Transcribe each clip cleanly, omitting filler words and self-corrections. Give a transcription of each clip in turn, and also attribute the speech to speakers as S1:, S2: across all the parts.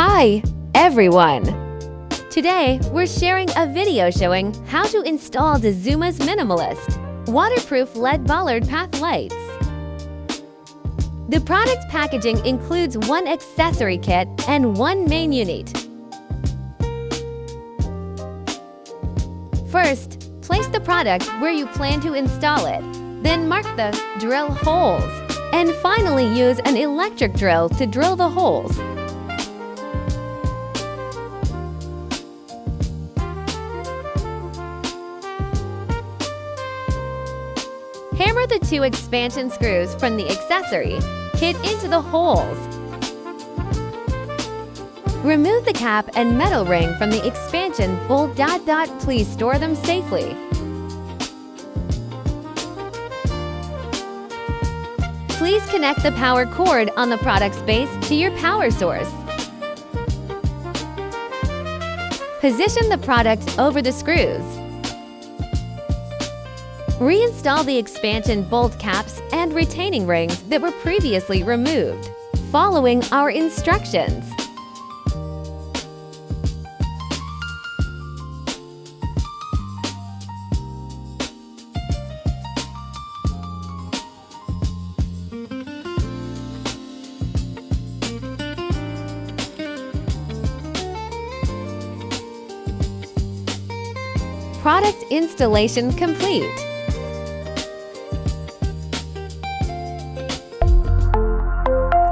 S1: Hi, everyone! Today, we're sharing a video showing how to install Dazuma's Minimalist waterproof LED Bollard path lights. The product packaging includes one accessory kit and one main unit. First, place the product where you plan to install it, then mark the drill holes, and finally use an electric drill to drill the holes. Hammer the two expansion screws from the accessory kit into the holes. Remove the cap and metal ring from the expansion bolt. Please store them safely. Please connect the power cord on the product's base to your power source. Position the product over the screws. Reinstall the expansion bolt caps and retaining rings that were previously removed, following our instructions. Product installation complete.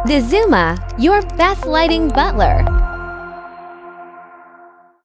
S1: Dazuma, your best lighting butler.